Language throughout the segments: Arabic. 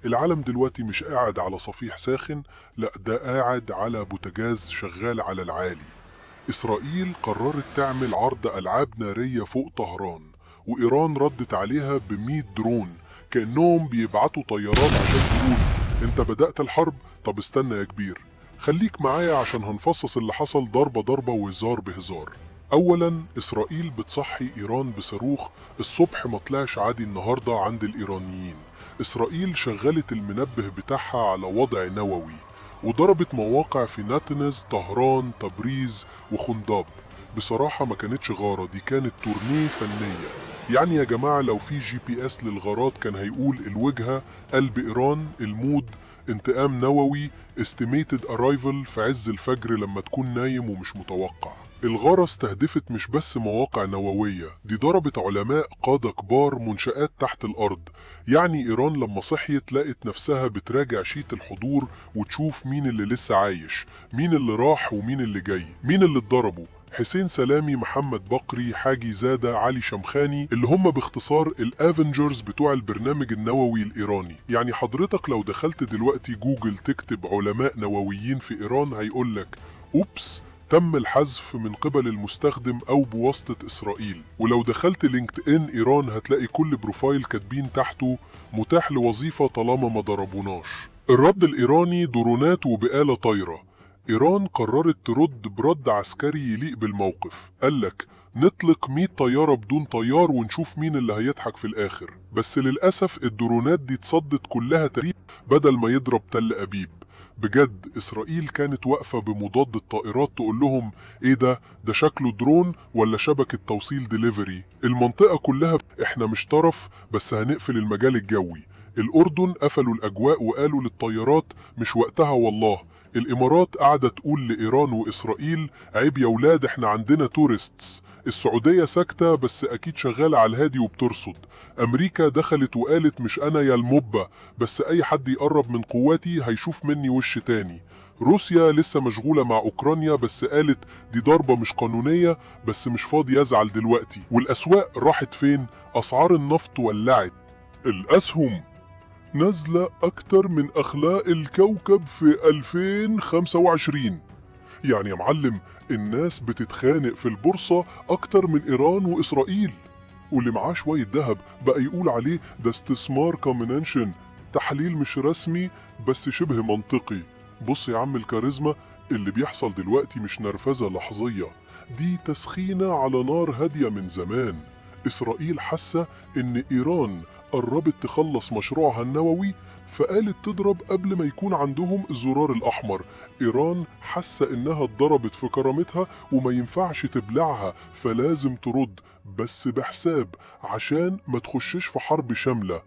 العالم دلوقتي مش قاعد على صفيح ساخن، لا ده قاعد على بوتاجاز شغال على العالي. إسرائيل قررت تعمل عرض ألعاب نارية فوق طهران، وإيران ردت عليها ب100 درون، كأنهم بيبعتوا طيارات عشان تقول انت بدأت الحرب. طب استنى يا كبير، خليك معايا عشان هنفصص اللي حصل ضربة ضربة وهزار بهزار. أولا إسرائيل بتصحي إيران بصاروخ الصبح ما طلعش عادي النهاردة عند الإيرانيين. إسرائيل شغلت المنبه بتاعها على وضع نووي، وضربت مواقع في ناتنز، طهران، تبريز وخنداب. بصراحة ما كانتش غارة، دي كانت تورنيه فنية. يعني يا جماعة لو في GPS للغارات كان هيقول الوجهة قلب إيران، المود انتقام نووي، estimated arrival في عز الفجر لما تكون نايم ومش متوقع. الغارة استهدفت مش بس مواقع نووية، دي ضربت علماء قادة كبار، منشآت تحت الأرض. يعني إيران لما صحيت لقت نفسها بتراجع شيت الحضور وتشوف مين اللي لسه عايش، مين اللي راح ومين اللي جاي، مين اللي اتضربوا. حسين سلامي، محمد بقري، حاجي زادة، علي شمخاني، اللي هم باختصار الافنجرز بتوع البرنامج النووي الإيراني. يعني حضرتك لو دخلت دلوقتي جوجل تكتب علماء نوويين في إيران هيقولك أوبس، تم الحذف من قبل المستخدم أو بواسطة إسرائيل. ولو دخلت لينكد إن إيران هتلاقي كل بروفايل كاتبين تحته متاح لوظيفة طالما ما ضربوناش. الرد الإيراني درونات وبآلة طايرة. إيران قررت ترد برد عسكري يليق بالموقف، قالك نطلق 100 طيارة بدون طيار ونشوف مين اللي هيضحك في الآخر. بس للأسف الدرونات دي اتصدت كلها تقريبا بدل ما يضرب تل أبيب. بجد إسرائيل كانت واقفة بمضاد الطائرات تقول لهم إيه ده شكله درون ولا شبكة توصيل ديليفري؟ المنطقة كلها إحنا مش طرف، بس هنقفل المجال الجوي. الأردن قفلوا الأجواء وقالوا للطيارات مش وقتها والله. الإمارات قاعدة تقول لإيران وإسرائيل عيب يا ولاد إحنا عندنا تورستس. السعودية ساكتة بس أكيد شغالة على الهادي وبترصد. أمريكا دخلت وقالت مش أنا يا المبة، بس أي حد يقرب من قواتي هيشوف مني وش تاني. روسيا لسه مشغولة مع أوكرانيا بس قالت دي ضربة مش قانونية، بس مش فاضي يزعل دلوقتي. والأسواق راحت فين؟ أسعار النفط ولعت، الأسهم نزلة أكتر من أخلاق الكوكب في 2025. يعني يا معلم الناس بتتخانق في البورصة أكتر من إيران وإسرائيل. واللي معاه شوية دهب بقى يقول عليه ده استثمار كومبينشن. تحليل مش رسمي بس شبه منطقي. بص يا عم الكاريزما، اللي بيحصل دلوقتي مش نرفزة لحظية، دي تسخينة على نار هادية من زمان. إسرائيل حاسة إن إيران قربت تخلص مشروعها النووي، فقالت تضرب قبل ما يكون عندهم الزرار الأحمر. إيران حاسة إنها اتضربت في كرامتها وما ينفعش تبلعها، فلازم ترد بس بحساب عشان ما تخشش في حرب شاملة.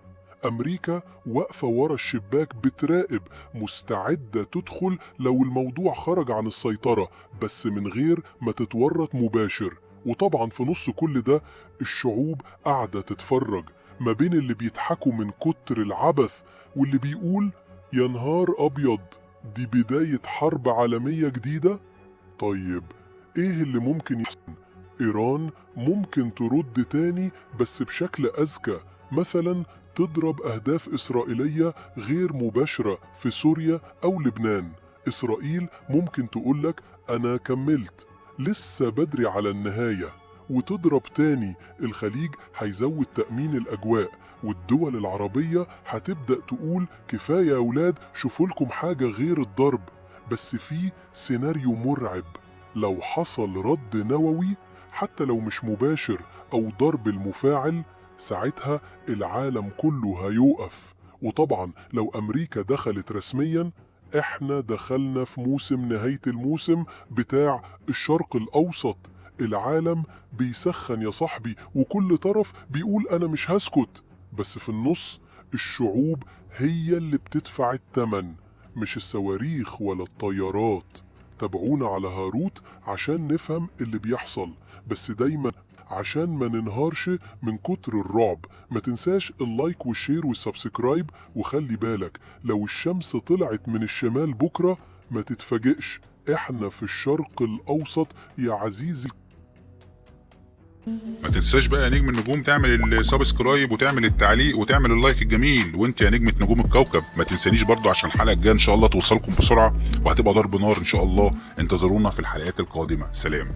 أمريكا واقفة ورا الشباك بتراقب، مستعدة تدخل لو الموضوع خرج عن السيطرة، بس من غير ما تتورط مباشر. وطبعا في نص كل ده الشعوب قاعدة تتفرج، ما بين اللي بيضحكوا من كتر العبث واللي بيقول يا نهار أبيض، دي بداية حرب عالمية جديدة. طيب إيه اللي ممكن يحصل؟ إيران ممكن ترد تاني بس بشكل أذكى، مثلا تضرب أهداف إسرائيلية غير مباشرة في سوريا أو لبنان. إسرائيل ممكن تقولك أنا كملت، لسه بدري على النهاية، وتضرب تاني. الخليج هيزود تأمين الأجواء، والدول العربية هتبدأ تقول كفاية يا أولاد شوفولكم حاجة غير الضرب. بس في سيناريو مرعب، لو حصل رد نووي حتى لو مش مباشر أو ضرب المفاعل، ساعتها العالم كله هيوقف. وطبعا لو أمريكا دخلت رسميا، احنا دخلنا في موسم نهاية الموسم بتاع الشرق الأوسط. العالم بيسخن يا صاحبي، وكل طرف بيقول أنا مش هسكت، بس في النص الشعوب هي اللي بتدفع التمن، مش الصواريخ ولا الطيارات. تابعونا على هاروت عشان نفهم اللي بيحصل، بس دايما عشان ما ننهارش من كتر الرعب. ما تنساش اللايك والشير والسبسكرايب، وخلي بالك لو الشمس طلعت من الشمال بكرة ما تتفاجئش، احنا في الشرق الأوسط يا عزيزي. ما تنساش بقى يا نجم النجوم تعمل السبسكرايب وتعمل التعليق وتعمل اللايك الجميل، وانت يا نجمة نجوم الكوكب ما تنسانيش برضو عشان الحلقة الجاية ان شاء الله توصلكم بسرعة وهتبقى ضرب نار ان شاء الله. انتظرونا في الحلقات القادمة. سلام.